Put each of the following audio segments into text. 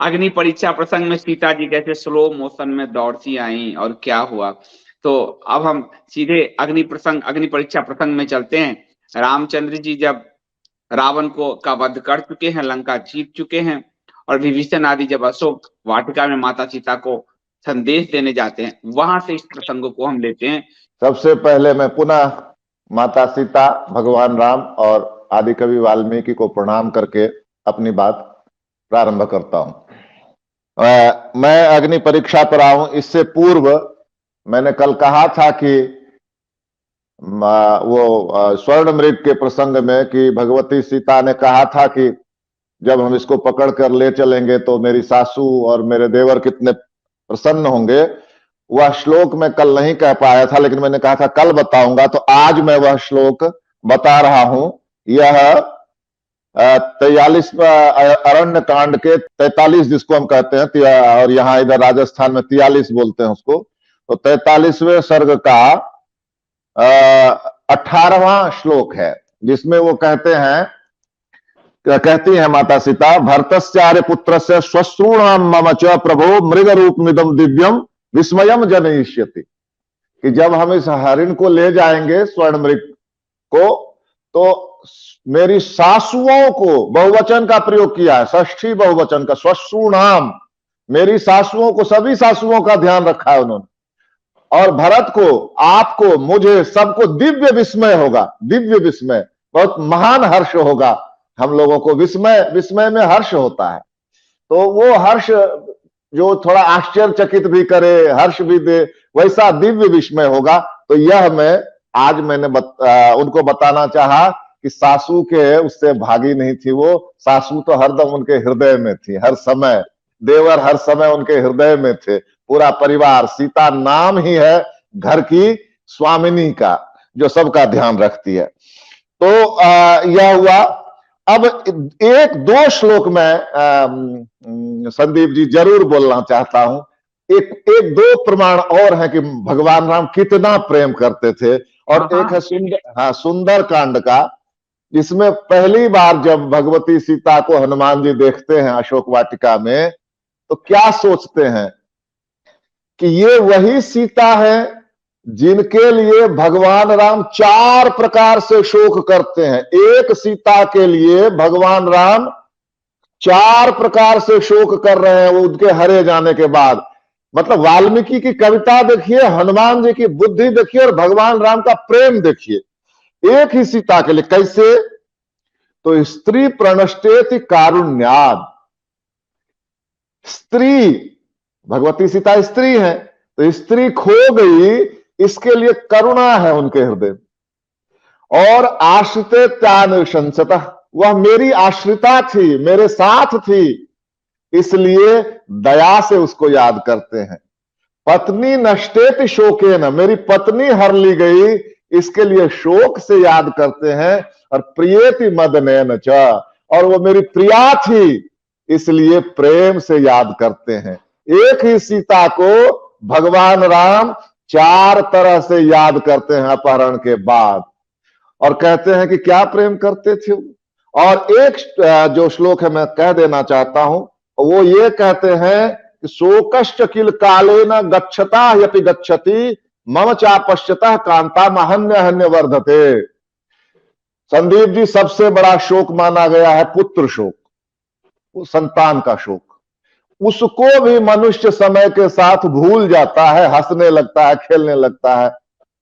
अग्नि परीक्षा प्रसंग में सीता जी कैसे स्लो मोशन में दौड़ती आई और क्या हुआ। तो अब हम सीधे अग्नि परीक्षा प्रसंग में चलते हैं। रामचंद्र जी जब रावण को का वध कर चुके हैं, लंका जीत चुके हैं, और विभीषण आदि जब अशोक वाटिका में माता सीता को संदेश देने जाते हैं, वहां से इस प्रसंग को हम लेते हैं। सबसे पहले मैं पुनः माता सीता, भगवान राम और आदि कवि वाल्मीकि को प्रणाम करके अपनी बात प्रारंभ करता हूं। मैं अग्नि परीक्षा पर आऊं, इससे पूर्व मैंने कल कहा था कि वो स्वर्ण मृग के प्रसंग में कि भगवती सीता ने कहा था कि जब हम इसको पकड़ कर ले चलेंगे तो मेरी सासू और मेरे देवर कितने प्रसन्न होंगे। वह श्लोक मैं कल नहीं कह पाया था, लेकिन मैंने कहा था कल बताऊंगा, तो आज मैं वह श्लोक बता रहा हूं। यह 43 अरण्य कांड के 43 जिसको हम कहते हैं, और यहाँ इधर राजस्थान में 43 बोलते हैं उसको, तो 43वें सर्ग का 18वां श्लोक है, जिसमें वो कहती है माता सीता, भरतस्यार्य पुत्रस्य श्वश्रूणाम मम च प्रभो मृग रूपमिदं दिव्यम विस्मयम जनयिष्यति। कि जब हम इस हरिण को ले जाएंगे, स्वर्ण मृग को, तो मेरी सासुओं को, बहुवचन का प्रयोग किया है, षष्ठी बहुवचन का, श्वश्रूणाम, मेरी सासुओं को, सभी सासुओं का ध्यान रखा है उन्होंने, और भरत को, आपको, मुझे, सबको दिव्य विस्मय होगा। दिव्य विस्मय, बहुत महान हर्ष होगा हम लोगों को। विस्मय में हर्ष होता है, तो वो हर्ष जो थोड़ा आश्चर्यचकित भी करे, हर्ष भी दे, वैसा दिव्य विस्मय होगा। तो यह मैंने उनको बताना चाहा कि सासू के उससे भागी नहीं थी वो। सासू तो हरदम उनके हृदय में थी, हर समय, देवर हर समय उनके हृदय में थे, पूरा परिवार। सीता नाम ही है घर की स्वामिनी का, जो सबका ध्यान रखती है। तो यह हुआ। अब एक दो श्लोक में संदीप जी जरूर बोलना चाहता हूं। एक दो प्रमाण और है कि भगवान राम कितना प्रेम करते थे। और एक है सुंदर कांड का, जिसमें पहली बार जब भगवती सीता को हनुमान जी देखते हैं अशोक वाटिका में, तो क्या सोचते हैं कि ये वही सीता है जिनके लिए भगवान राम 4 प्रकार से शोक करते हैं। एक सीता के लिए भगवान राम 4 प्रकार से शोक कर रहे हैं, वो उनके हरे जाने के बाद। मतलब वाल्मीकि की कविता देखिए, हनुमान जी की बुद्धि देखिए, और भगवान राम का प्रेम देखिए। एक ही सीता के लिए कैसे? तो स्त्री प्रणष्टेति कारुण्याद, स्त्री, भगवती सीता स्त्री है, तो स्त्री खो गई, इसके लिए करुणा है उनके हृदय। और आश्रिते त्यानुशंसतः, वह मेरी आश्रिता थी, मेरे साथ थी, इसलिए दया से उसको याद करते हैं। पत्नी नष्टेति शोकेन, मेरी पत्नी हर ली गई, इसके लिए शोक से याद करते हैं। और प्रियेति मदनेन च, और वो मेरी प्रिया थी, इसलिए प्रेम से याद करते हैं। एक ही सीता को भगवान राम 4 तरह से याद करते हैं अपहरण के बाद, और कहते हैं कि क्या प्रेम करते थे। और एक जो श्लोक है मैं कह देना चाहता हूं, वो ये कहते हैं कि शोकश्च किल कालेन गच्छता यपि गच्छति मम चापश्यतः कांता महन्य हन्य वर्धते। संदीप जी, सबसे बड़ा शोक माना गया है पुत्र शोक, संतान का शोक। उसको भी मनुष्य समय के साथ भूल जाता है, हंसने लगता है, खेलने लगता है,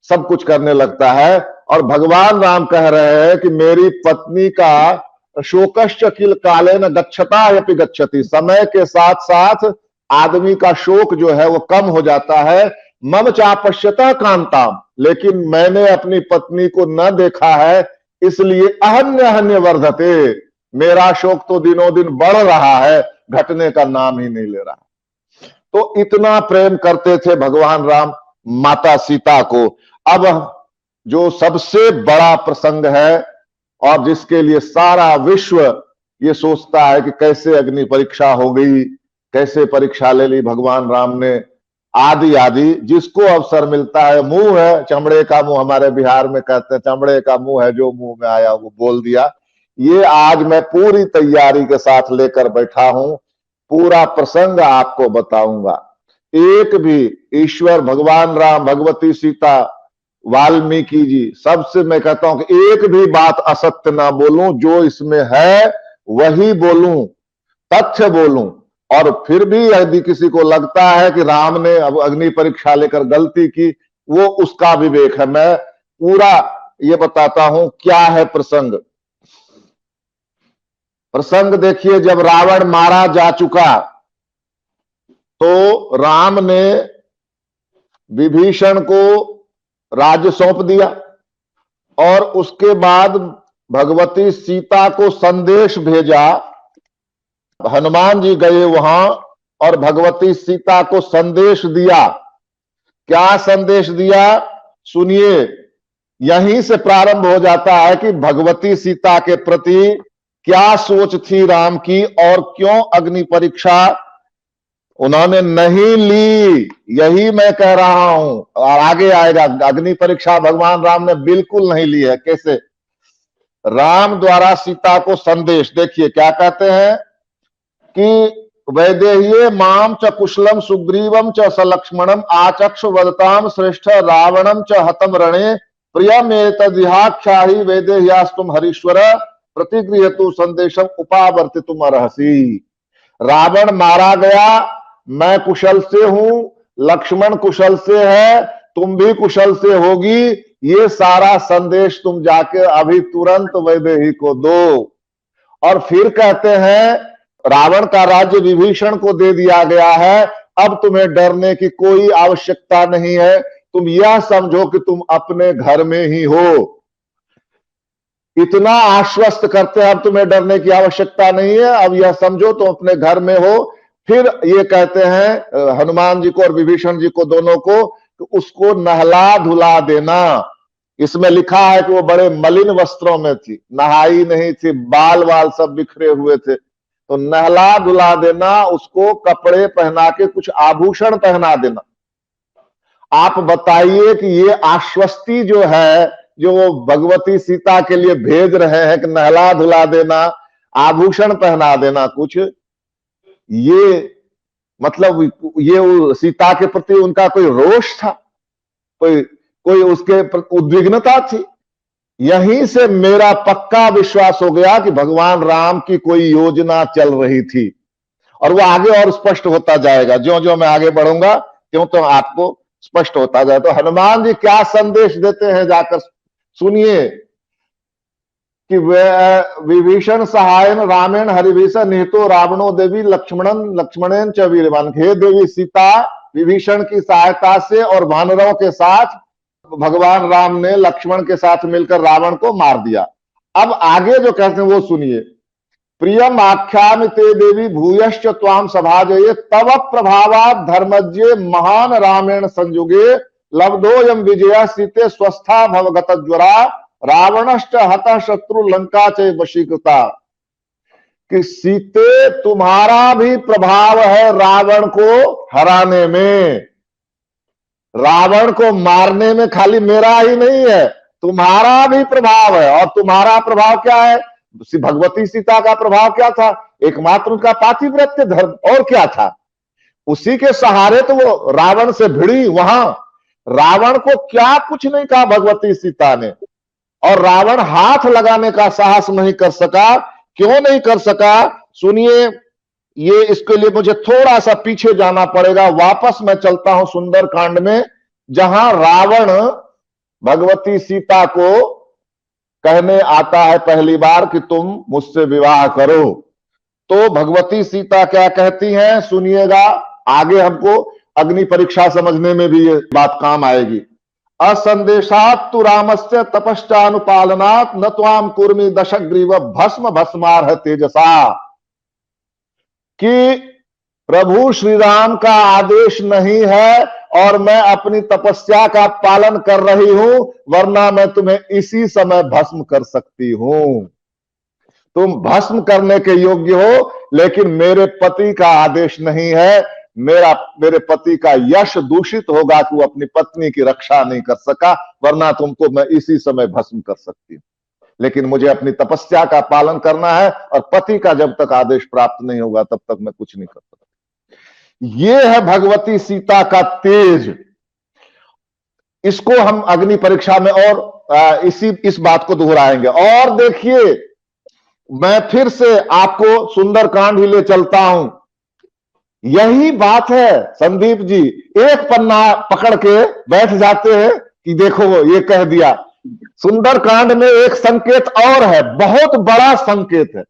सब कुछ करने लगता है। और भगवान राम कह रहे हैं कि मेरी पत्नी का शोकश्च किल कालेन गच्छता यपि गच्छति, समय के साथ साथ आदमी का शोक जो है वो कम हो जाता है। मम चापश्यतः कांताम, लेकिन मैंने अपनी पत्नी को न देखा है, इसलिए अहन्य हन्य वर्धते, मेरा शोक तो दिनों दिन बढ़ रहा है, घटने का नाम ही नहीं ले रहा। तो इतना प्रेम करते थे भगवान राम माता सीता को। अब जो सबसे बड़ा प्रसंग है, और जिसके लिए सारा विश्व ये सोचता है कि कैसे अग्नि परीक्षा हो गई, कैसे परीक्षा ले ली भगवान राम ने, आदि आदि, जिसको अवसर मिलता है, मुंह है चमड़े का मुंह, हमारे बिहार में कहते हैं चमड़े का मुंह है, जो मुंह में आया वो बोल दिया। ये आज मैं पूरी तैयारी के साथ लेकर बैठा हूं पूरा प्रसंग आपको बताऊंगा। एक भी ईश्वर, भगवान राम, भगवती सीता, वाल्मीकि जी, सबसे मैं कहता हूं कि एक भी बात असत्य ना बोलूं, जो इसमें है वही बोलूं, तथ्य बोलूं। और फिर भी यदि किसी को लगता है कि राम ने अब अग्नि परीक्षा लेकर गलती की, वो उसका विवेक है। मैं पूरा ये बताता हूं क्या है प्रसंग। प्रसंग देखिए, जब रावण मारा जा चुका तो राम ने विभीषण को राज्य सौंप दिया और उसके बाद भगवती सीता को संदेश भेजा। हनुमान जी गए वहां और भगवती सीता को संदेश दिया। क्या संदेश दिया सुनिए। यहीं से प्रारंभ हो जाता है कि भगवती सीता के प्रति क्या सोच थी राम की और क्यों अग्नि परीक्षा उन्होंने नहीं ली। यही मैं कह रहा हूं और आगे आएगा। अग्नि परीक्षा भगवान राम ने बिल्कुल नहीं ली है। कैसे? राम द्वारा सीता को संदेश, देखिए क्या कहते हैं कि वैदेह्ये माम च कुशलम सुग्रीवम च सलक्ष्मणम आचक्ष वदताम श्रेष्ठ रावणम च हतम रणे प्रियमेतदिहाख्याहि वैदेह्यास्तुम हरीश्वर प्रतिगृहतु संदेशम उपावर्तितुम अर्हसि। रावण मारा गया, मैं कुशल से हूं, लक्ष्मण कुशल से है, तुम भी कुशल से होगी, ये सारा संदेश तुम जाके अभी तुरंत वैदेही को दो। और फिर कहते हैं रावण का राज्य विभीषण को दे दिया गया है, अब तुम्हें डरने की कोई आवश्यकता नहीं है, तुम यह समझो कि तुम अपने घर में ही हो। इतना आश्वस्त करते हैं, अब तुम्हें डरने की आवश्यकता नहीं है, अब यह समझो तुम अपने घर में हो। फिर ये कहते हैं हनुमान जी को और विभीषण जी को, दोनों को, कि उसको नहला धुला देना। इसमें लिखा है कि वो बड़े मलिन वस्त्रों में थी, नहाई नहीं थी, बाल वाल सब बिखरे हुए थे, तो नहला धुला देना, उसको कपड़े पहना के कुछ आभूषण पहना देना। आप बताइए कि ये आश्वस्ति जो है, जो वो भगवती सीता के लिए भेज रहे हैं कि नहला धुला देना, आभूषण पहना देना, कुछ ये मतलब ये सीता के प्रति उनका कोई रोष था, कोई उसके उद्विग्नता थी। यहीं से मेरा पक्का विश्वास हो गया कि भगवान राम की कोई योजना चल रही थी, और वो आगे और स्पष्ट होता जाएगा। ज्यों ज्यों मैं आगे बढ़ूंगा त्यों तो आपको स्पष्ट होता जाए। तो हनुमान जी क्या संदेश देते हैं, जाकर सुनिए कि विभीषण सहायन रामेण हरिभीषण निहितो रावणो देवी लक्ष्मणेन च वीरवान। हे देवी सीता, विभीषण की सहायता से और वानरों के साथ भगवान राम ने लक्ष्मण के साथ मिलकर रावण को मार दिया। अब आगे जो कहते हैं वो सुनिए। प्रियम आख्यामि ते देवी भूयश्च त्वाम सभाजये तव प्रभावात् धर्मज्ञे महान रामेण संयुगे लब्धोयम विजय सीते स्वस्था भवगत ज्वरा रावणश्च हतः शत्रु लंका च वशीकृता। कि सीते तुम्हारा भी प्रभाव है रावण को हराने में, रावण को मारने में खाली मेरा ही नहीं है, तुम्हारा भी प्रभाव है। और तुम्हारा प्रभाव क्या है? भगवती सीता का प्रभाव क्या था? एकमात्र उनका पातिव्रत्य धर्म, और क्या था? उसी के सहारे तो वो रावण से भिड़ी। वहां रावण को क्या कुछ नहीं कहा भगवती सीता ने, और रावण हाथ लगाने का साहस नहीं कर सका। क्यों नहीं कर सका सुनिए। ये इसके लिए मुझे थोड़ा सा पीछे जाना पड़ेगा, वापस मैं चलता हूं सुंदर कांड में, जहां रावण भगवती सीता को कहने आता है पहली बार कि तुम मुझसे विवाह करो। तो भगवती सीता क्या कहती हैं सुनिएगा, आगे हमको अग्नि परीक्षा समझने में भी ये बात काम आएगी। असंदेशात तु रामस्य तपश्चानुपालनात् न त्वाम कुर्मि दशग्रीव भस्म भस्मार्ह तेजसा। कि प्रभु श्री राम का आदेश नहीं है और मैं अपनी तपस्या का पालन कर रही हूं, वरना मैं तुम्हें इसी समय भस्म कर सकती हूं। तुम भस्म करने के योग्य हो, लेकिन मेरे पति का आदेश नहीं है। मेरे पति का यश दूषित होगा कि वो अपनी पत्नी की रक्षा नहीं कर सका, वरना तुमको मैं इसी समय भस्म कर सकती हूं। लेकिन मुझे अपनी तपस्या का पालन करना है और पति का जब तक आदेश प्राप्त नहीं होगा तब तक मैं कुछ नहीं कर सकता। ये है भगवती सीता का तेज। इसको हम अग्नि परीक्षा में और इस बात को दोहराएंगे। और देखिए, मैं फिर से आपको सुंदरकांड ही ले चलता हूं। यही बात है संदीप जी, एक पन्ना पकड़ के बैठ जाते हैं कि देखो ये कह दिया। सुंदरकांड में एक संकेत और है, बहुत बड़ा संकेत है।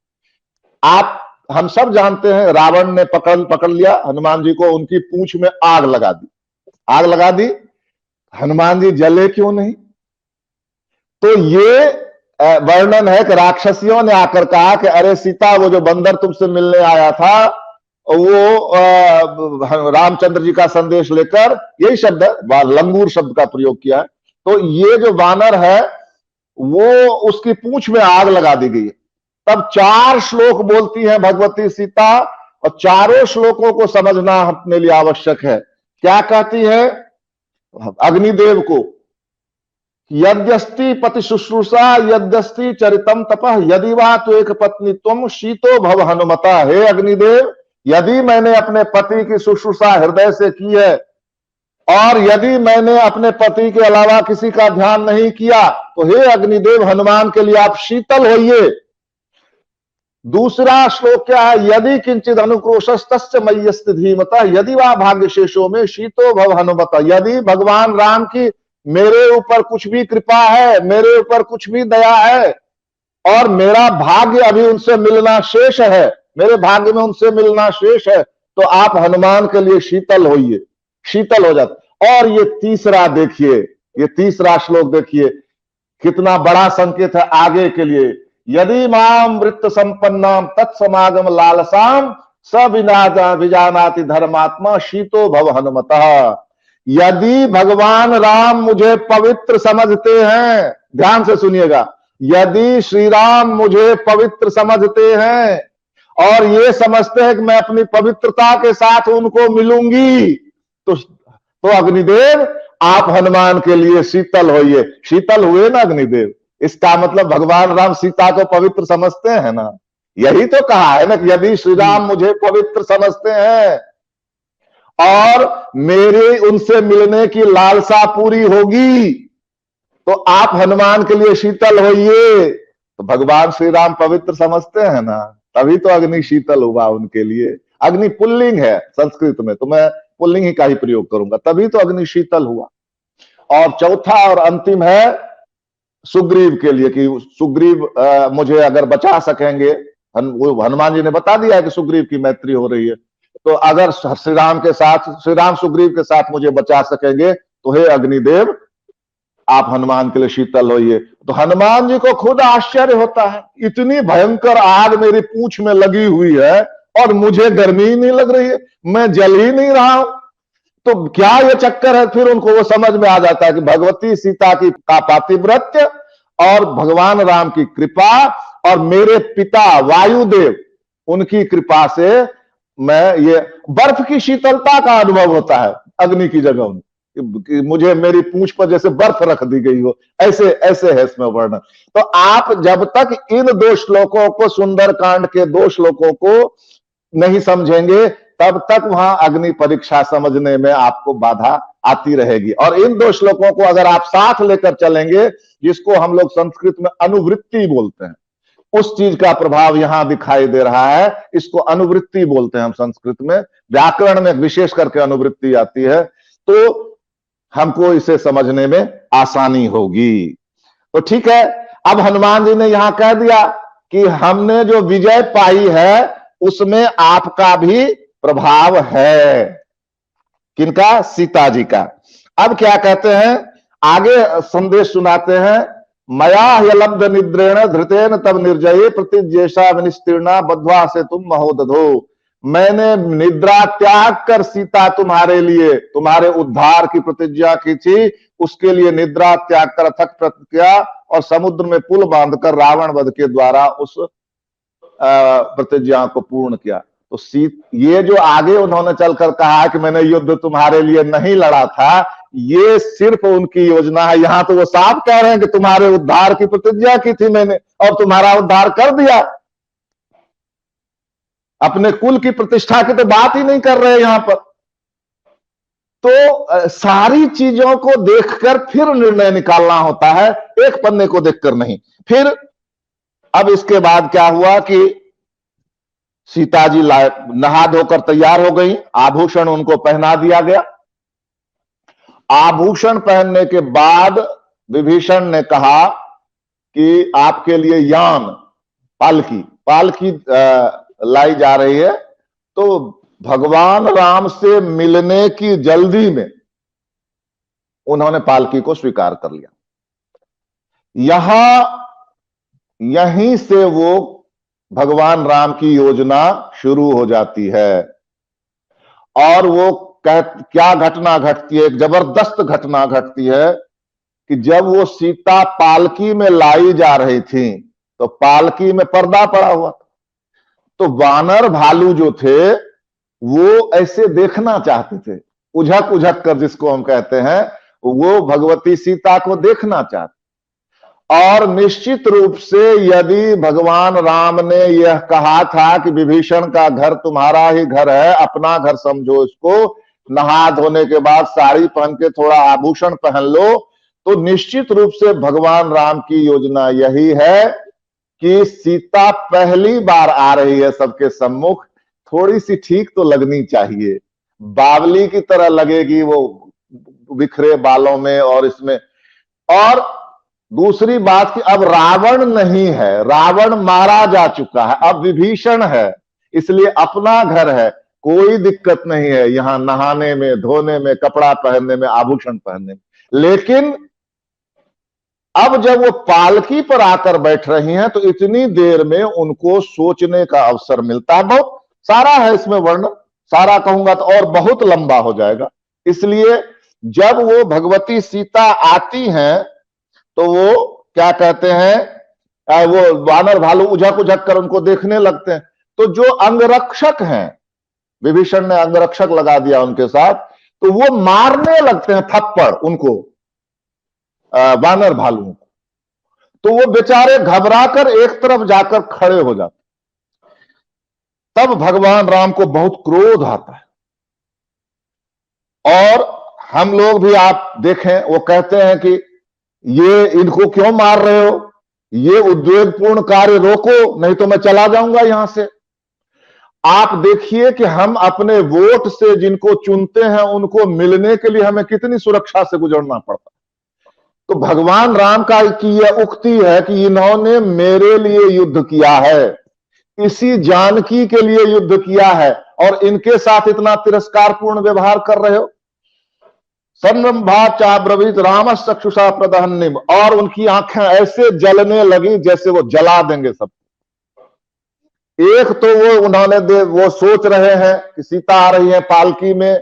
हम सब जानते हैं, रावण ने पकड़ लिया हनुमान जी को, उनकी पूंछ में आग लगा दी। हनुमान जी जले क्यों नहीं? तो ये वर्णन है कि राक्षसियों ने आकर कहा कि अरे सीता, वो जो बंदर तुमसे मिलने आया था वो रामचंद्र जी का संदेश लेकर, यही शब्द है, लंगूर शब्द का प्रयोग किया है। तो ये जो वानर है वो उसकी पूंछ में आग लगा दी गई। तब 4 श्लोक बोलती है भगवती सीता, और चारों श्लोकों को समझना अपने लिए आवश्यक है। क्या कहती है अग्निदेव को? यद्यस्ति पति शुश्रूषा यद्यस्ति चरितम तपः यदि वा तो एक पत्नी तुम शीतो भव हनुमता। हे अग्निदेव, यदि मैंने अपने पति की शुश्रूषा हृदय से की है और यदि मैंने अपने पति के अलावा किसी का ध्यान नहीं किया, तो हे अग्निदेव, हनुमान के लिए आप शीतल होइए। दूसरा श्लोक क्या है? यदि किंचित अनुक्रोशस्तस्य मय्यस्ति धीमता यदि वा भाग्यशेषो में शीतो भव हनुमता। यदि भगवान राम की मेरे ऊपर कुछ भी कृपा है, मेरे ऊपर कुछ भी दया है और मेरा भाग्य अभी उनसे मिलना शेष है, मेरे भाग्य में उनसे मिलना शेष है, तो आप हनुमान के लिए शीतल होइए। शीतल हो जाते। और ये तीसरा देखिए, ये तीसरा श्लोक देखिए, कितना बड़ा संकेत है आगे के लिए। यदि माम वृत्त संपन्नाम तत्समागम लालसाम स विजानाति धर्मात्मा शीतो भव हनुमतः। यदि भगवान राम मुझे पवित्र समझते हैं, ध्यान से सुनिएगा, यदि श्री राम मुझे पवित्र समझते हैं और ये समझते हैं कि मैं अपनी पवित्रता के साथ उनको मिलूंगी, तो अग्निदेव आप हनुमान के लिए शीतल होइए। शीतल हुए ना अग्निदेव? इसका मतलब भगवान राम सीता को पवित्र समझते हैं ना। यही तो कहा है ना कि यदि श्री राम मुझे पवित्र समझते हैं और मेरे उनसे मिलने की लालसा पूरी होगी, तो आप हनुमान के लिए शीतल होइए। तो भगवान श्री राम पवित्र समझते हैं ना, तभी तो अग्नि शीतल हुआ उनके लिए। अग्नि पुल्लिंग है संस्कृत में, तो मैं पुल्लिंग ही का ही प्रयोग करूंगा, तभी तो अग्नि शीतल हुआ। और चौथा और अंतिम है सुग्रीव के लिए कि सुग्रीव मुझे अगर बचा सकेंगे, हनुमान जी ने बता दिया है कि सुग्रीव की मैत्री हो रही है, तो अगर श्री राम सुग्रीव के साथ मुझे बचा सकेंगे, तो हे अग्निदेव आप हनुमान के लिए शीतल होइए। तो हनुमान जी को खुद आश्चर्य होता है, इतनी भयंकर आग मेरी पूंछ में लगी हुई है और मुझे गर्मी ही नहीं लग रही है, मैं जल ही नहीं रहा हूं, तो क्या ये चक्कर है? फिर उनको वो समझ में आ जाता है कि भगवती सीता की पातिव्रत्य और भगवान राम की कृपा और मेरे पिता वायुदेव उनकी कृपा से मैं ये बर्फ की शीतलता का अनुभव होता है अग्नि की जगह। मुझे मेरी पूंछ पर जैसे बर्फ रख दी गई हो, ऐसे ऐसे है इसमें वर्णन। तो आप जब तक इन 2 श्लोकों को, सुंदरकांड के 2 श्लोकों को नहीं समझेंगे, तब तक वहां अग्नि परीक्षा समझने में आपको बाधा आती रहेगी। और इन 2 श्लोकों को अगर आप साथ लेकर चलेंगे, जिसको हम लोग संस्कृत में अनुवृत्ति बोलते हैं, उस चीज का प्रभाव यहां दिखाई दे रहा है। इसको अनुवृत्ति बोलते हैं हम संस्कृत में, व्याकरण में विशेष करके अनुवृत्ति आती है, तो हमको इसे समझने में आसानी होगी। तो ठीक है, अब हनुमान जी ने यहां कह दिया कि हमने जो विजय पाई है उसमें आपका भी प्रभाव है। किनका? सीता जी का। अब क्या कहते हैं, आगे संदेश सुनाते हैं। मया ह्यलब्ध निद्रेण धृतेन तब निर्जये प्रतिज्ञेषा विनिस्तीर्णा बद्ध्वा से तुम महोदधो। मैंने निद्रा त्याग कर सीता तुम्हारे लिए, तुम्हारे उद्धार की प्रतिज्ञा की थी, उसके लिए निद्रा त्याग कर अथक प्रतिज्ञा और समुद्र में पुल बांधकर रावण वध के द्वारा उस प्रतिज्ञा को पूर्ण किया। तो ये जो आगे उन्होंने चलकर कहा कि मैंने युद्ध तुम्हारे लिए नहीं लड़ा था, ये सिर्फ उनकी योजना है। यहां तो वो साफ कह रहे हैं कि तुम्हारे उद्धार की प्रतिज्ञा की थी मैंने और तुम्हारा उद्धार कर दिया। अपने कुल की प्रतिष्ठा की तो बात ही नहीं कर रहे यहां पर। तो सारी चीजों को देखकर फिर निर्णय निकालना होता है, एक पन्ने को देखकर नहीं। फिर अब इसके बाद क्या हुआ कि सीता जी नहा धोकर तैयार हो गई, आभूषण उनको पहना दिया गया। आभूषण पहनने के बाद विभीषण ने कहा कि आपके लिए यान, पालकी लाई जा रही है। तो भगवान राम से मिलने की जल्दी में उन्होंने पालकी को स्वीकार कर लिया। यहीं से वो भगवान राम की योजना शुरू हो जाती है। और वो क्या घटना घटती है, एक जबरदस्त घटना घटती है कि जब वो सीता पालकी में लाई जा रही थी तो पालकी में पर्दा पड़ा हुआ था। तो वानर भालू जो थे वो ऐसे देखना चाहते थे, उझक उझक कर जिसको हम कहते हैं, वो भगवती सीता को देखना चाहते। और निश्चित रूप से यदि भगवान राम ने यह कहा था कि विभीषण का घर तुम्हारा ही घर है, अपना घर समझो इसको, नहा धोने के बाद साड़ी पहन के थोड़ा आभूषण पहन लो, तो निश्चित रूप से भगवान राम की योजना यही है कि सीता पहली बार आ रही है सबके सम्मुख, थोड़ी सी ठीक तो लगनी चाहिए, बावली की तरह लगेगी वो बिखरे बालों में और इसमें। और दूसरी बात कि अब रावण नहीं है, रावण मारा जा चुका है, अब विभीषण है, इसलिए अपना घर है, कोई दिक्कत नहीं है यहां नहाने में, धोने में, कपड़ा पहनने में, आभूषण पहनने में। लेकिन अब जब वो पालकी पर आकर बैठ रही हैं तो इतनी देर में उनको सोचने का अवसर मिलता है। बहुत सारा है इसमें वर्णन, सारा कहूंगा तो और बहुत लंबा हो जाएगा। इसलिए जब वो भगवती सीता आती हैं तो वो क्या कहते हैं, वो वानर भालू उझक उझक कर उनको देखने लगते हैं। तो जो अंगरक्षक हैं, विभीषण ने अंगरक्षक लगा दिया उनके साथ, तो वो मारने लगते हैं थप्पड़ उनको, वानर भालू को। तो वो बेचारे घबराकर एक तरफ जाकर खड़े हो जाते। तब भगवान राम को बहुत क्रोध आता है। और हम लोग भी आप देखें, वो कहते हैं कि ये इनको क्यों मार रहे हो, ये उद्वेगपूर्ण कार्य रोको, नहीं तो मैं चला जाऊंगा यहां से। आप देखिए कि हम अपने वोट से जिनको चुनते हैं उनको मिलने के लिए हमें कितनी सुरक्षा से गुजरना पड़ता। तो भगवान राम का की यह उक्ति है कि इन्होंने मेरे लिए युद्ध किया है, इसी जानकी के लिए युद्ध किया है, और इनके साथ इतना तिरस्कारपूर्ण व्यवहार कर रहे हो। संरंभा चाब्रवीत राम चक्षुषा प्रदहन्निम, और उनकी आंखें ऐसे जलने लगी जैसे वो जला देंगे सब। एक तो वो सोच रहे हैं कि सीता आ रही है पालकी में,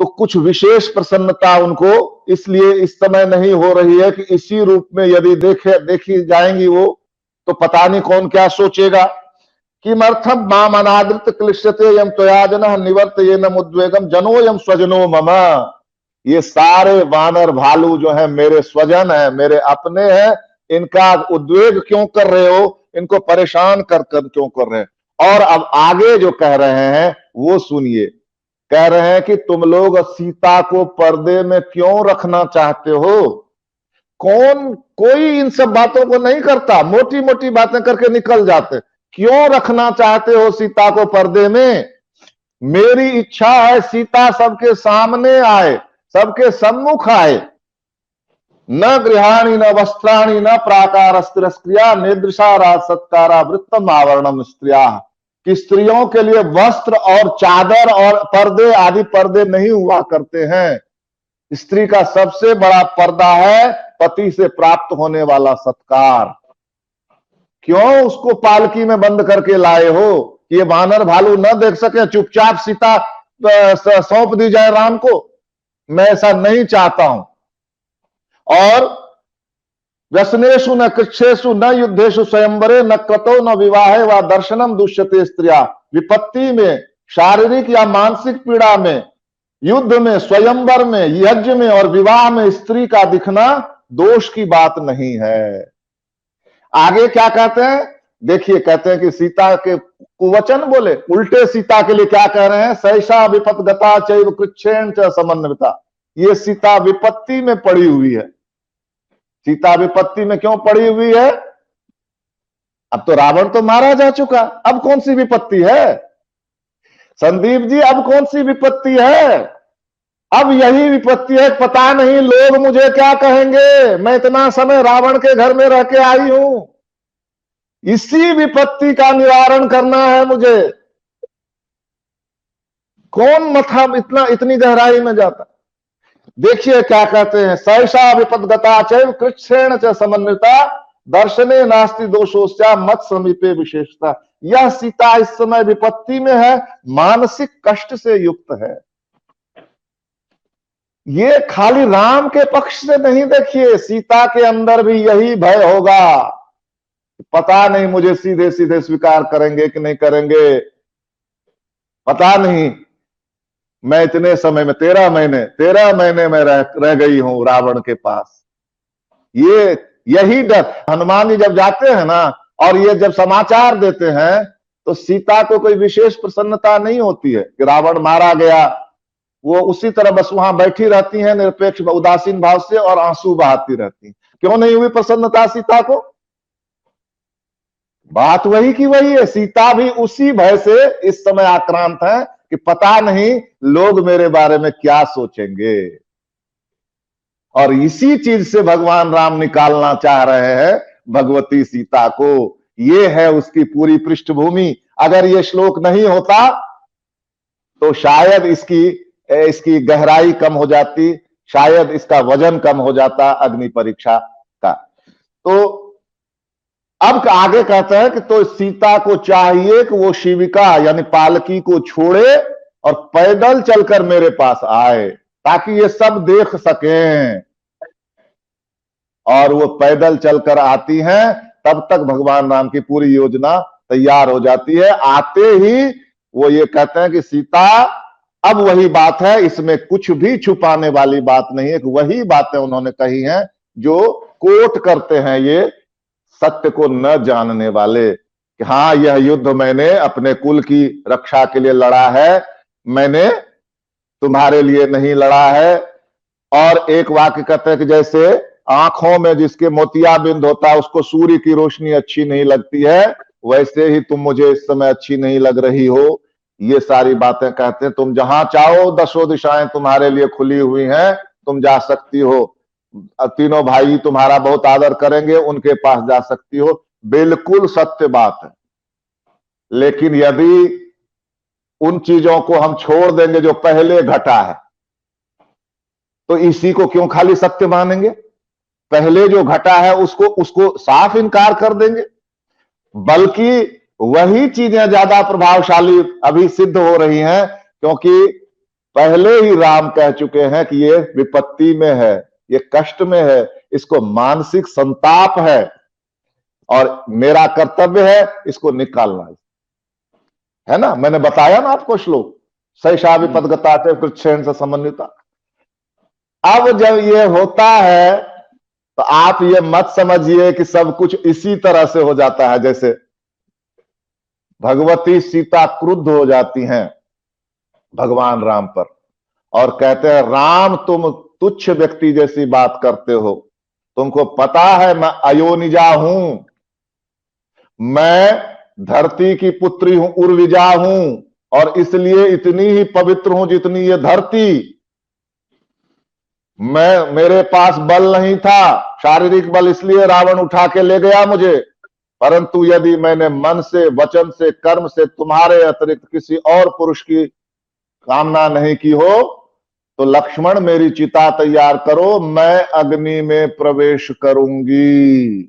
तो कुछ विशेष प्रसन्नता उनको इसलिए इस समय नहीं हो रही है कि इसी रूप में यदि देखी जाएंगी वो, तो पता नहीं कौन क्या सोचेगा। किमर्थम माम अनादृत क्लिश्यते यम त्वया जनः निवर्तयेनम उद्वेगम जनो यम स्वजनो मम। ये सारे वानर भालू जो है मेरे स्वजन है, मेरे अपने हैं, इनका उद्वेग क्यों कर रहे हो, इनको परेशान कर क्यों कर रहे हैं। और अब आगे जो कह रहे हैं वो सुनिए। कह रहे हैं कि तुम लोग सीता को पर्दे में क्यों रखना चाहते हो। कोई इन सब बातों को नहीं करता, मोटी मोटी बातें करके निकल जाते। क्यों रखना चाहते हो सीता को पर्दे में। मेरी इच्छा है सीता सबके सामने आए, सबके सम्मुख आए। न गृहाणी न वस्त्राणी न प्राकार स्त्रिया निदृशा राज सत्कारा वृत्तम आवरणम स्त्रिया। कि स्त्रियों के लिए वस्त्र और चादर और पर्दे आदि पर्दे नहीं हुआ करते हैं। स्त्री का सबसे बड़ा पर्दा है पति से प्राप्त होने वाला सत्कार। क्यों उसको पालकी में बंद करके लाए हो कि ये वानर भालू न देख सके, चुपचाप सीता सौंप दी जाए राम को। मैं ऐसा नहीं चाहता हूं। और व्यसनेषु न कृच्छेषु न युद्धेषु स्वयंवरे न क्रतो न विवाहे व दर्शनम दुष्यते स्त्रिया। विपत्ति में, शारीरिक या मानसिक पीड़ा में युद्ध में, स्वयंवर में, यज्ञ में और विवाह में स्त्री का दिखना दोष की बात नहीं है। आगे क्या कहते हैं देखिए, कहते हैं कि सीता के कुवचन बोले, उल्टे सीता के लिए क्या कह रहे हैं, सैषा विपत्गता चैव कृच्छेन च समन्विता। ये सीता विपत्ति में पड़ी हुई है। सीता विपत्ति में क्यों पड़ी हुई है? अब तो रावण तो मारा जा चुका, अब कौन सी विपत्ति है संदीप जी? अब कौन सी विपत्ति है? अब यही विपत्ति है, पता नहीं लोग मुझे क्या कहेंगे, मैं इतना समय रावण के घर में रह के आई हूं, इसी विपत्ति का निवारण करना है मुझे। कौन मथा इतनी गहराई में जाता? देखिए क्या कहते हैं, सैषा विपद्गता चैव कृच्छेन च समन्विता दर्शने नास्ति दोषोस्या मत समीपे विशेषता। यह सीता इस समय विपत्ति में है, मानसिक कष्ट से युक्त है। ये खाली राम के पक्ष से नहीं, देखिए सीता के अंदर भी यही भय होगा, पता नहीं मुझे सीधे सीधे स्वीकार करेंगे कि नहीं करेंगे, पता नहीं। मैं इतने समय में 13 महीने में रह गई हूं रावण के पास। यही डर। हनुमान जी जब जाते हैं ना और ये जब समाचार देते हैं तो सीता को कोई विशेष प्रसन्नता नहीं होती है कि रावण मारा गया। वो उसी तरह बस वहां बैठी रहती हैं निरपेक्ष उदासीन भाव से और आंसू बहाती रहती। क्यों नहीं हुई प्रसन्नता सीता को? बात वही की वही है। सीता भी उसी भय से इस समय आक्रांत है कि पता नहीं लोग मेरे बारे में क्या सोचेंगे, और इसी चीज से भगवान राम निकालना चाह रहे हैं भगवती सीता को। ये है उसकी पूरी पृष्ठभूमि। अगर ये श्लोक नहीं होता तो शायद इसकी गहराई कम हो जाती, शायद इसका वजन कम हो जाता अग्नि परीक्षा का। तो अब आगे कहता है कि तो सीता को चाहिए कि वो शिविका यानी पालकी को छोड़े और पैदल चलकर मेरे पास आए ताकि ये सब देख सकें। और वो पैदल चलकर आती हैं, तब तक भगवान राम की पूरी योजना तैयार हो जाती है। आते ही वो ये कहते हैं कि सीता, अब वही बात है, इसमें कुछ भी छुपाने वाली बात नहीं है, वही बातें उन्होंने कही हैं जो कोट करते हैं ये सत्य को न जानने वाले कि हाँ यह युद्ध मैंने अपने कुल की रक्षा के लिए लड़ा है, मैंने तुम्हारे लिए नहीं लड़ा है। और एक वाक्य कहते हैं कि जैसे आंखों में जिसके मोतियाबिंद होता है उसको सूर्य की रोशनी अच्छी नहीं लगती है, वैसे ही तुम मुझे इस समय अच्छी नहीं लग रही हो। ये सारी बातें कहते हैं। तुम जहां चाहो 10 दिशाएं तुम्हारे लिए खुली हुई हैं, तुम जा सकती हो। तीनों भाई तुम्हारा बहुत आदर करेंगे, उनके पास जा सकती हो। बिल्कुल सत्य बात है। लेकिन यदि उन चीजों को हम छोड़ देंगे जो पहले घटा है, तो इसी को क्यों खाली सत्य मानेंगे? पहले जो घटा है उसको साफ इनकार कर देंगे। बल्कि वही चीजें ज्यादा प्रभावशाली अभी सिद्ध हो रही हैं, क्योंकि पहले ही राम कह चुके हैं कि ये विपत्ति में है, ये कष्ट में है, इसको मानसिक संताप है और मेरा कर्तव्य है इसको निकालना है ना। मैंने बताया ना आपको श्लोक, सैषा विपद्गता कृच्छेन से समन्विता। अब जब ये होता है तो आप ये मत समझिए कि सब कुछ इसी तरह से हो जाता है जैसे भगवती सीता क्रुद्ध हो जाती हैं भगवान राम पर और कहते हैं, राम तुम तुच्छ व्यक्ति जैसी बात करते हो, तुमको पता है मैं अयोनिजा हूं, मैं धरती की पुत्री हूं, उर्विजा हूं, और इसलिए इतनी ही पवित्र हूं जितनी ये धरती। मेरे पास बल नहीं था, शारीरिक बल, इसलिए रावण उठा के ले गया मुझे, परंतु यदि मैंने मन से, वचन से, कर्म से तुम्हारे अतिरिक्त किसी और पुरुष की कामना नहीं की हो तो लक्ष्मण मेरी चिता तैयार करो, मैं अग्नि में प्रवेश करूंगी।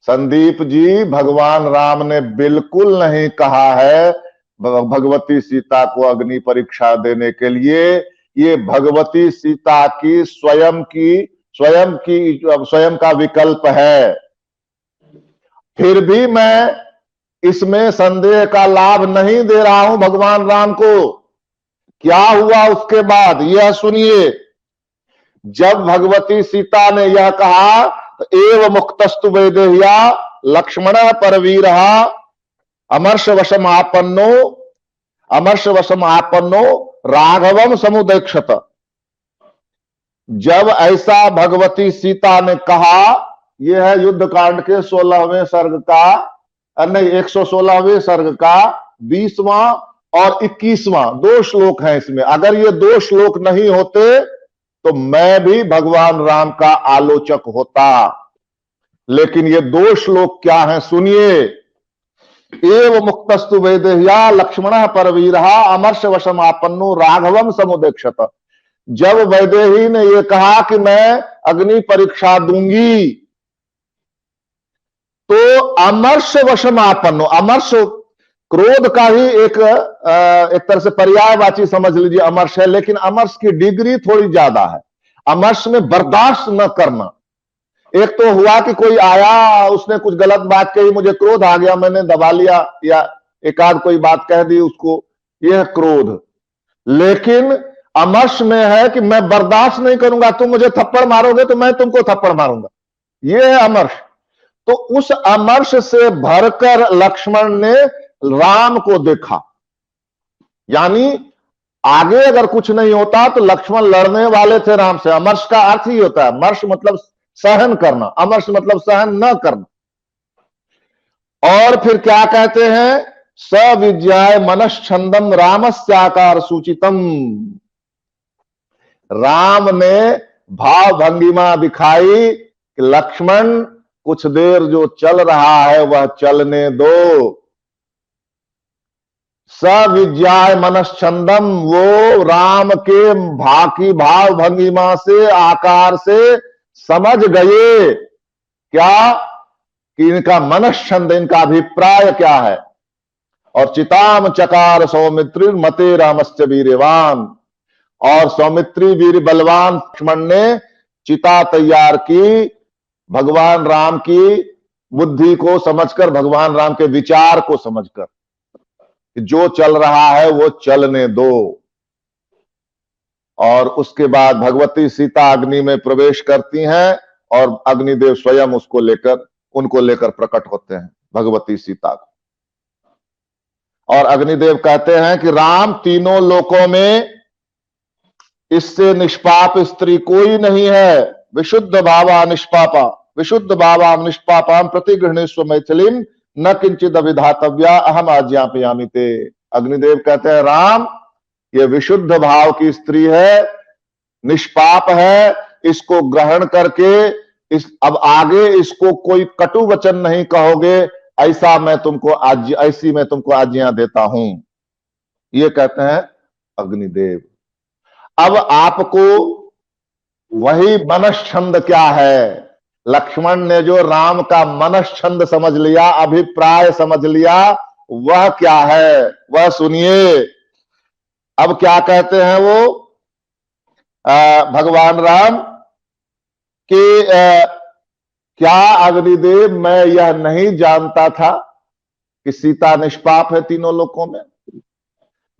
संदीप जी, भगवान राम ने बिल्कुल नहीं कहा है भगवती सीता को अग्नि परीक्षा देने के लिए। ये भगवती सीता की स्वयं का विकल्प है। फिर भी मैं इसमें संदेह का लाभ नहीं दे रहा हूं भगवान राम को। क्या हुआ उसके बाद यह सुनिए। जब भगवती सीता ने यह कहा तो एव मुक्तस्तु वैदेह्या लक्ष्मण परवीर अमर्ष वशम आपन्नो राघवम समुदेक्षत। जब ऐसा भगवती सीता ने कहा, यह है युद्ध कांड के 16वें सर्ग का, नहीं 116वें सर्ग का 20वां और 21वां 2 श्लोक हैं इसमें। अगर ये 2 श्लोक नहीं होते तो मैं भी भगवान राम का आलोचक होता, लेकिन ये 2 श्लोक क्या हैं सुनिए। एव मुक्तस्तु वैदेह्या लक्ष्मण परवीर अमर्ष वशम आपन्नो राघवम समुदेक्षत। जब वैदेही ने यह कहा कि मैं अग्नि परीक्षा दूंगी, तो अमर्ष वशम आपन्नो, अमर्ष क्रोध का ही एक तरह से पर्यायवाची समझ लीजिए अमर्ष है, लेकिन अमर्ष की डिग्री थोड़ी ज्यादा है। अमर्ष में बर्दाश्त न करना। एक तो हुआ कि कोई आया, उसने कुछ गलत बात कही, मुझे क्रोध आ गया, मैंने दबा लिया या एकाध कोई बात कह दी उसको, यह क्रोध। लेकिन अमर्ष में है कि मैं बर्दाश्त नहीं करूंगा, तुम मुझे थप्पड़ मारोगे तो मैं तुमको थप्पड़ मारूंगा, यह है अमर्ष। तो उस अमर्ष से भरकर लक्ष्मण ने राम को देखा। यानी आगे अगर कुछ नहीं होता तो लक्ष्मण लड़ने वाले थे राम से। अमर्ष का अर्थ ही होता है, मर्ष मतलब सहन करना, अमर्ष मतलब सहन न करना। और फिर क्या कहते हैं, स विज्ञाय मनश्छंदम रामस्याकार सूचितम। राम ने भाव भंगिमा दिखाई कि लक्ष्मण कुछ देर जो चल रहा है वह चलने दो। सविज्ञाय मनश्छंदम, वो राम के भाव भंगिमा से, आकार से समझ गए क्या कि इनका मनश्छंद, इनका अभिप्राय क्या है। और चिताम चकार सौमित्री मते रामस्य वीर्यवान, और सौमित्री वीर बलवान लक्ष्मण ने चिता तैयार की भगवान राम की बुद्धि को समझकर, भगवान राम के विचार को समझकर, जो चल रहा है वो चलने दो। और उसके बाद भगवती सीता अग्नि में प्रवेश करती हैं और अग्निदेव स्वयं उनको लेकर प्रकट होते हैं भगवती सीता को। और अग्निदेव कहते हैं कि राम, तीनों लोकों में इससे निष्पाप स्त्री कोई नहीं है। विशुद्ध भावा निष्पापाम प्रतिगृह्णीस्व मैथिलीम न किंचित अभिधातव्या अहम आज्ञापयामि ते। अग्निदेव कहते हैं राम, ये विशुद्ध भाव की स्त्री है, निष्पाप है, इसको ग्रहण करके अब आगे इसको कोई कटु वचन नहीं कहोगे, ऐसी मैं तुमको आज्ञा देता हूं। ये कहते हैं अग्निदेव। अब आपको वही मनश्छंद क्या है, लक्ष्मण ने जो राम का मनश्छंद समझ लिया, अभिप्राय समझ लिया, वह क्या है वह सुनिए। अब क्या कहते हैं वो भगवान राम कि क्या अग्निदेव, मैं यह नहीं जानता था कि सीता निष्पाप है तीनों लोकों में,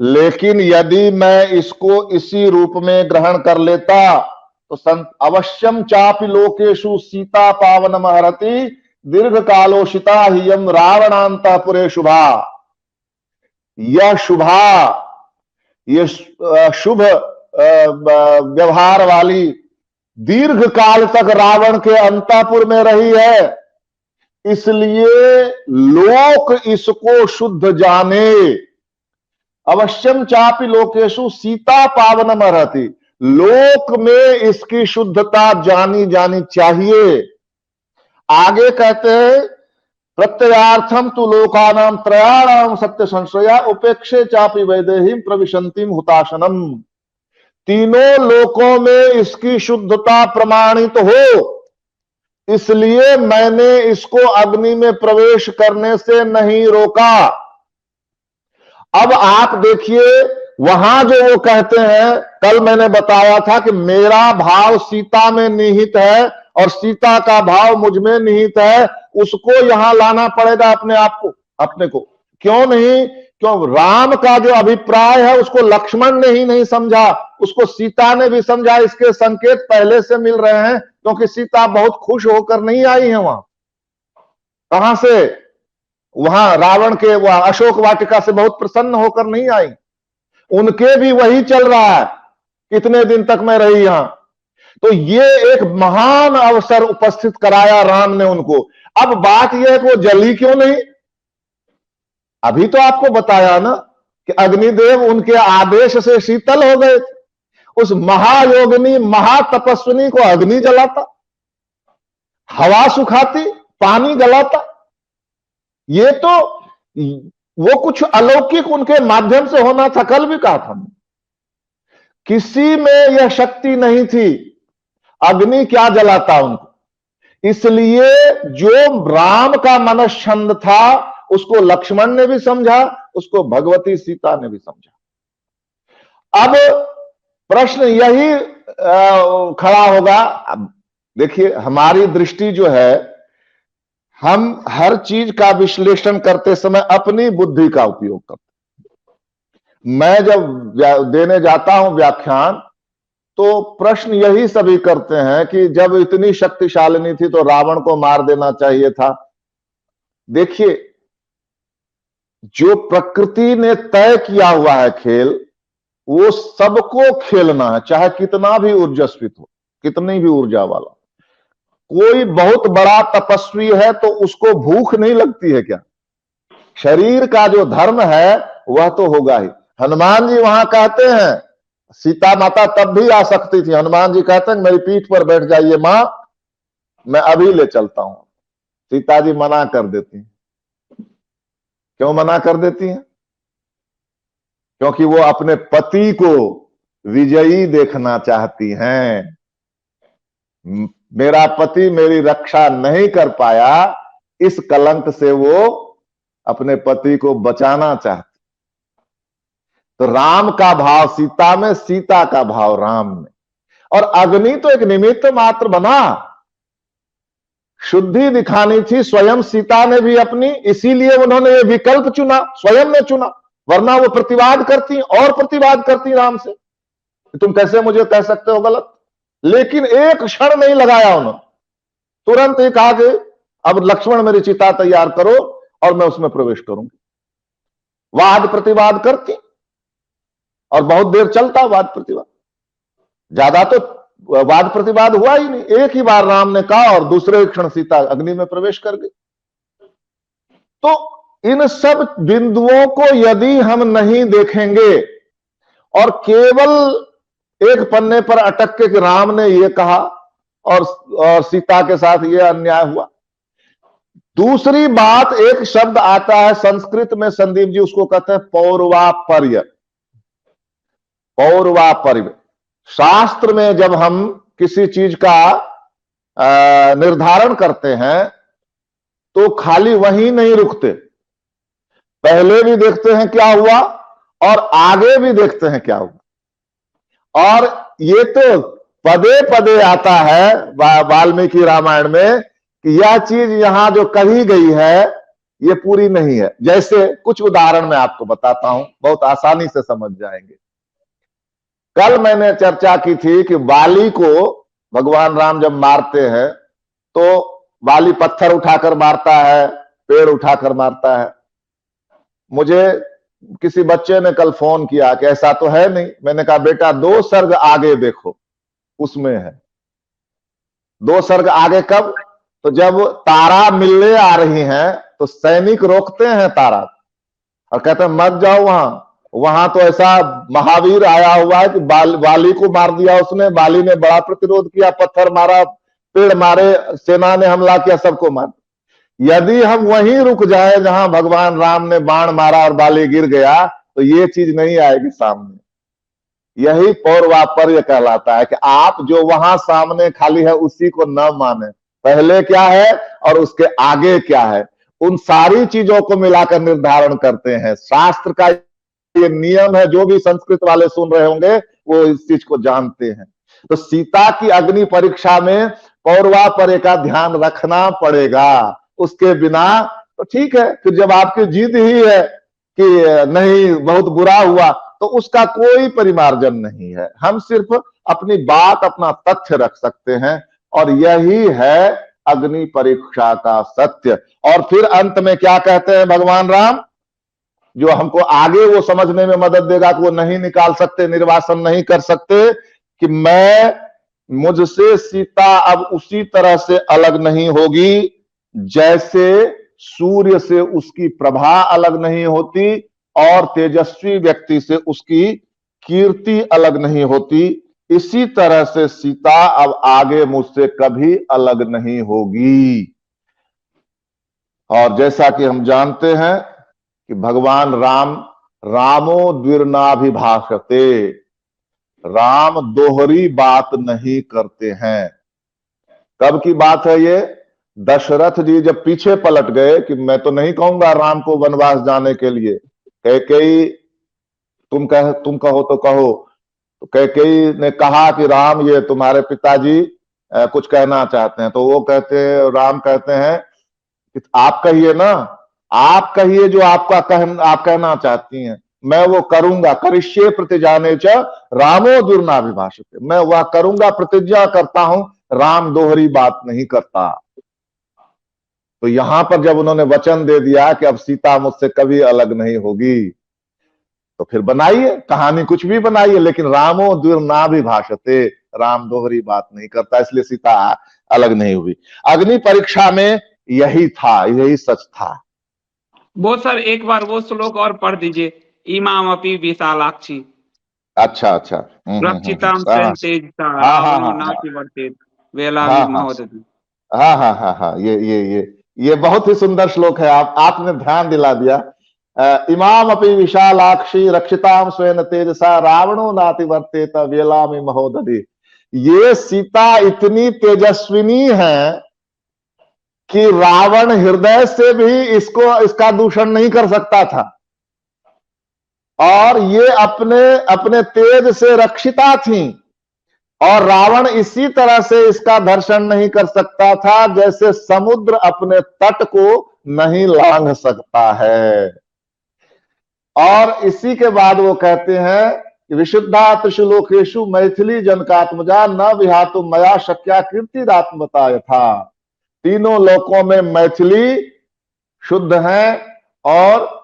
लेकिन यदि मैं इसको इसी रूप में ग्रहण कर लेता तो अवश्यम चापि लोकेषु सीता पावनम हरति दीर्घ कालोषिता हियम रावणांतपुरे शुभा। यह शुभ व्यवहार वाली दीर्घ काल तक रावण के अंतपुर में रही है, इसलिए लोक इसको शुद्ध जाने। अवश्यम चापि लोकेषु सीता पावनम हरति, लोक में इसकी शुद्धता जानी जानी चाहिए। आगे कहते हैं प्रत्ययार्थम तु लोकानाम त्रयाणाम सत्य संश्रया उपेक्षे चापि वैदेहीम प्रविशंतिम हुताशनम। तीनों लोकों में इसकी शुद्धता प्रमाणित हो, इसलिए मैंने इसको अग्नि में प्रवेश करने से नहीं रोका। अब आप देखिए वहां जो वो कहते हैं, कल मैंने बताया था कि मेरा भाव सीता में निहित है और सीता का भाव मुझ में निहित है, उसको यहां लाना पड़ेगा अपने आप को, अपने को। क्यों नहीं? क्यों? राम का जो अभिप्राय है उसको लक्ष्मण ने ही नहीं समझा, उसको सीता ने भी समझा। इसके संकेत पहले से मिल रहे हैं, क्योंकि सीता बहुत खुश होकर नहीं आई है वहां। कहां से? वहां रावण के वह अशोक वाटिका से बहुत प्रसन्न होकर नहीं आई। उनके भी वही चल रहा है, कितने दिन तक मैं रही यहां। तो ये एक महान अवसर उपस्थित कराया राम ने उनको। अब बात यह है कि वो जली क्यों नहीं? अभी तो आपको बताया ना कि अग्निदेव उनके आदेश से शीतल हो गए। उस महायोगिनी महातपस्विनी को अग्नि जलाता, हवा सुखाती, पानी गलाता। ये तो वो कुछ अलौकिक उनके माध्यम से होना था। कल भी कहा था, किसी में यह शक्ति नहीं थी, अग्नि क्या जलाता उनको। इसलिए जो राम का मनश्छंद था उसको लक्ष्मण ने भी समझा, उसको भगवती सीता ने भी समझा। अब प्रश्न यही खड़ा होगा। अब देखिए, हमारी दृष्टि जो है, हम हर चीज का विश्लेषण करते समय अपनी बुद्धि का उपयोग करते हैं। मैं जब देने जाता हूं व्याख्यान, तो प्रश्न यही सभी करते हैं कि जब इतनी शक्तिशालिनी थी तो रावण को मार देना चाहिए था। देखिए, जो प्रकृति ने तय किया हुआ है खेल, वो सबको खेलना है, चाहे कितना भी ऊर्जस्वित हो, कितनी भी ऊर्जा वाला। कोई बहुत बड़ा तपस्वी है तो उसको भूख नहीं लगती है क्या? शरीर का जो धर्म है वह तो होगा ही। हनुमान जी वहां कहते हैं, सीता माता तब भी आ सकती थी, हनुमान जी कहते हैं मेरी पीठ पर बैठ जाइए मां, मैं अभी ले चलता हूं। सीता जी मना कर देती हैं। क्यों मना कर देती हैं? क्योंकि वो अपने पति को विजयी देखना चाहती हैं। मेरा पति मेरी रक्षा नहीं कर पाया, इस कलंक से वो अपने पति को बचाना चाहती। तो राम का भाव सीता में, सीता का भाव राम में। और अग्नि तो एक निमित्त मात्र बना, शुद्धि दिखानी थी स्वयं सीता ने भी अपनी, इसीलिए उन्होंने ये विकल्प चुना, स्वयं ने चुना। वरना वो प्रतिवाद करती और प्रतिवाद करती राम से, तुम कैसे मुझे कह सकते हो गलत। लेकिन एक क्षण नहीं लगाया उन्होंने, तुरंत ही कहा कि अब लक्ष्मण मेरी चिता तैयार करो और मैं उसमें प्रवेश करूंगी। वाद प्रतिवाद करती और बहुत देर चलता वाद प्रतिवाद। ज्यादा तो वाद प्रतिवाद हुआ ही नहीं, एक ही बार राम ने कहा और दूसरे क्षण सीता अग्नि में प्रवेश कर गई। तो इन सब बिंदुओं को यदि हम नहीं देखेंगे और केवल एक पन्ने पर अटक के कि राम ने यह कहा और सीता के साथ यह अन्याय हुआ। दूसरी बात, एक शब्द आता है संस्कृत में, संदीप जी उसको कहते हैं पौर्वापर्य। पौर्वापर्य शास्त्र में जब हम किसी चीज का निर्धारण करते हैं तो खाली वहीं नहीं रुकते, पहले भी देखते हैं क्या हुआ और आगे भी देखते हैं क्या हुआ। और ये तो पदे पदे आता है वाल्मीकि रामायण में कि यह चीज यहां जो कही गई है ये पूरी नहीं है। जैसे कुछ उदाहरण मैं आपको बताता हूं, बहुत आसानी से समझ जाएंगे। कल मैंने चर्चा की थी कि बाली को भगवान राम जब मारते हैं तो बाली पत्थर उठाकर मारता है, पेड़ उठाकर मारता है। मुझे किसी बच्चे ने कल फोन किया कि ऐसा तो है नहीं। मैंने कहा बेटा 2 सर्ग आगे देखो, उसमें है। 2 सर्ग आगे कब? तो जब तारा मिलने आ रही हैं तो सैनिक रोकते हैं तारा और कहते हैं मत जाओ वहां। वहां तो ऐसा महावीर आया हुआ है कि बाली को मार दिया उसने। बाली ने बड़ा प्रतिरोध किया, पत्थर मारा, पेड़ मारे, सेना ने हमला किया, सबको मार। यदि हम वहीं रुक जाए जहां भगवान राम ने बाण मारा और बाली गिर गया तो ये चीज नहीं आएगी सामने। यही पौर्वापर्य कहलाता है कि आप जो वहां सामने खाली है उसी को न माने, पहले क्या है और उसके आगे क्या है, उन सारी चीजों को मिलाकर निर्धारण करते हैं। शास्त्र का ये नियम है, जो भी संस्कृत वाले सुन रहे होंगे वो इस चीज को जानते हैं। तो सीता की अग्नि परीक्षा में पौर्वापर्य का ध्यान रखना पड़ेगा, उसके बिना तो ठीक है। फिर जब आपकी जिद ही है कि नहीं बहुत बुरा हुआ, तो उसका कोई परिमार्जन नहीं है। हम सिर्फ अपनी बात, अपना तथ्य रख सकते हैं, और यही है अग्नि परीक्षा का सत्य। और फिर अंत में क्या कहते हैं भगवान राम, जो हमको आगे वो समझने में मदद देगा कि वो नहीं निकाल सकते, निर्वासन नहीं कर सकते, कि मुझसे सीता अब उसी तरह से अलग नहीं होगी जैसे सूर्य से उसकी प्रभा अलग नहीं होती और तेजस्वी व्यक्ति से उसकी कीर्ति अलग नहीं होती। इसी तरह से सीता अब आगे मुझसे कभी अलग नहीं होगी। और जैसा कि हम जानते हैं कि भगवान राम, रामो द्विर्नाभिभाषते, राम दोहरी बात नहीं करते हैं। कब की बात है ये? दशरथ जी जब पीछे पलट गए कि मैं तो नहीं कहूंगा राम को वनवास जाने के लिए, कैकेयी तुम कहो तो कहो, तो कैकेयी ने कहा कि राम ये तुम्हारे पिताजी कुछ कहना चाहते हैं। तो वो राम कहते हैं कि आप कहिए ना, आप कहिए जो आप कहना चाहती हैं, मैं वो करूंगा। करिष्ये प्रतिजाने च रामो दुर्नाभिभाषते, मैं वह करूंगा, प्रतिज्ञा करता हूं, राम दोहरी बात नहीं करता। तो यहां पर जब उन्होंने वचन दे दिया कि अब सीता मुझसे कभी अलग नहीं होगी, तो फिर बनाइए कहानी, कुछ भी बनाइए, लेकिन रामो दुर्नाभिभाषते, राम दोहरी बात नहीं करता, इसलिए सीता अलग नहीं हुई। अग्नि परीक्षा में यही था, यही सच था। वो सर एक बार वो श्लोक और पढ़ दीजिए, इमामपि विशालाक्षी अच्छा। रक्षितां स्वयं तेजसा रावणो नातिवर्तेत वेलामि महोदधि। हाँ, ये बहुत ही सुंदर श्लोक है। आपने ध्यान दिला दिया। इमाम अपि विशालाक्षी रक्षिताम स्वयं तेजसा रावणो नातिवर्तेत वेलामि महोदधि। ये सीता इतनी तेजस्विनी है कि रावण हृदय से भी इसका दूषण नहीं कर सकता था, और ये अपने तेज से रक्षिता थी, और रावण इसी तरह से इसका दर्शन नहीं कर सकता था जैसे समुद्र अपने तट को नहीं लांघ सकता है। और इसी के बाद वो कहते हैं विशुद्धा त्रिषु लोकेषु मैथिली जनकात्मजा न विहातु मया शक्या कीर्तिरात्मता यथा। तीनों लोकों में मैथिली शुद्ध है, और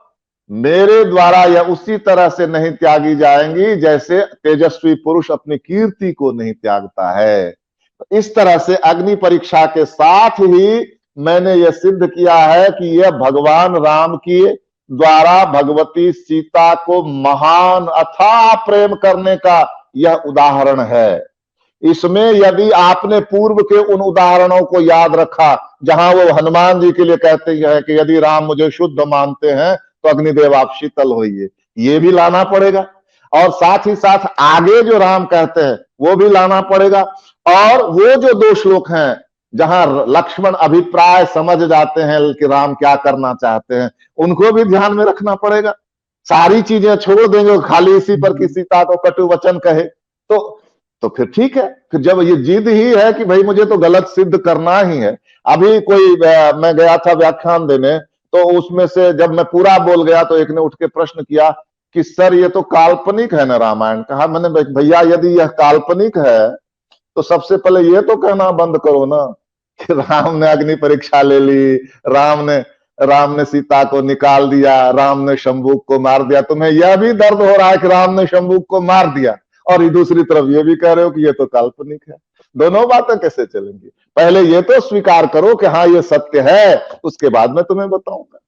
मेरे द्वारा यह उसी तरह से नहीं त्यागी जाएंगी जैसे तेजस्वी पुरुष अपनी कीर्ति को नहीं त्यागता है। इस तरह से अग्नि परीक्षा के साथ ही मैंने यह सिद्ध किया है कि यह भगवान राम की द्वारा भगवती सीता को महान अथाह प्रेम करने का यह उदाहरण है। इसमें यदि आपने पूर्व के उन उदाहरणों को याद रखा, जहां वो हनुमान जी के लिए कहते हैं कि यदि राम मुझे शुद्ध मानते हैं तो अग्निदेव आप शीतल होइए, ये भी लाना पड़ेगा। और साथ ही साथ आगे जो राम कहते हैं वो भी लाना पड़ेगा। और वो जो 2 श्लोक हैं जहां लक्ष्मण अभिप्राय समझ जाते हैं कि राम क्या करना चाहते हैं, उनको भी ध्यान में रखना पड़ेगा। सारी चीजें छोड़ देंगे खाली इसी पर कि सीता को कटु वचन कहे, तो फिर ठीक है। फिर जब ये जिद ही है कि भाई मुझे तो गलत सिद्ध करना ही है। अभी मैं गया था व्याख्यान देने, तो उसमें से जब मैं पूरा बोल गया तो एक ने उठ के प्रश्न किया कि सर ये तो काल्पनिक है ना रामायण। कहा मैंने भैया यदि यह काल्पनिक है तो सबसे पहले ये तो कहना बंद करो ना कि राम ने अग्नि परीक्षा ले ली, राम ने सीता को निकाल दिया, राम ने शंभुक को मार दिया। तुम्हें यह भी दर्द हो रहा है कि राम ने शंभुक को मार दिया, और दूसरी तरफ ये भी कह रहे हो कि ये तो काल्पनिक है। दोनों बातें कैसे चलेंगी? पहले ये तो स्वीकार करो कि हाँ ये सत्य है, उसके बाद मैं तुम्हें बताऊंगा।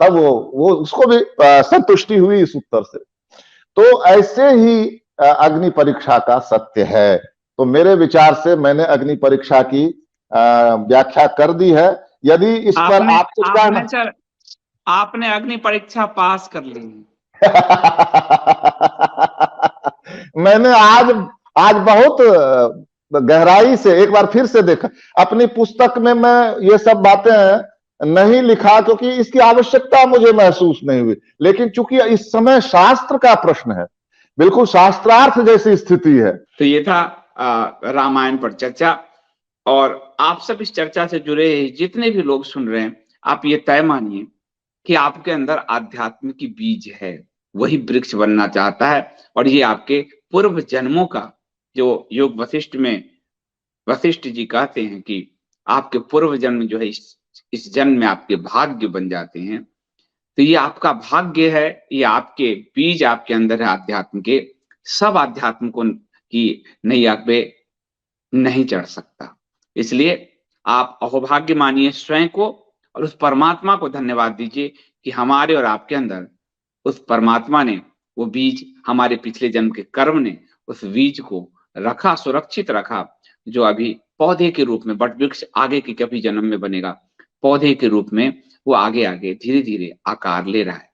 तब वो उसको भी संतुष्टि हुई इस उत्तर से। तो ऐसे ही अग्नि परीक्षा का सत्य है। तो मेरे विचार से मैंने अग्नि परीक्षा की व्याख्या कर दी है। यदि इस पर आप कुछ कहना, आपने अग्नि परीक्षा पास कर ली। मैंने आज बहुत गहराई से एक बार फिर से देखा। अपनी पुस्तक में मैं ये सब बातें नहीं लिखा क्योंकि इसकी आवश्यकता मुझे महसूस नहीं हुई, लेकिन चूंकि इस समय शास्त्र का प्रश्न है, बिल्कुल शास्त्रार्थ जैसी स्थिति है। तो ये था रामायण पर चर्चा, और आप सब इस चर्चा से जुड़े जितने भी लोग सुन रहे हैं, आप ये तय मानिए कि आपके अंदर आध्यात्म की बीज है, वही वृक्ष बनना चाहता है। और ये आपके पूर्व जन्मों का, जो योग वशिष्ठ में वशिष्ठ जी कहते हैं कि आपके पूर्व जन्म जो है इस जन्म में आपके भाग्य बन जाते हैं। तो ये आपका भाग्य है, ये आपके बीज आपके अंदर है आध्यात्म के। सब आध्यात्म को की नैया पे नहीं चढ़ सकता। इसलिए आप अहोभाग्य मानिए स्वयं को और उस परमात्मा को धन्यवाद दीजिए कि हमारे और आपके अंदर उस परमात्मा ने वो बीज, हमारे पिछले जन्म के कर्म ने उस बीज को रखा, सुरक्षित रखा, जो अभी पौधे के रूप में, वट वृक्ष आगे के कभी जन्म में बनेगा, पौधे के रूप में वो आगे आगे धीरे धीरे आकार ले रहा है।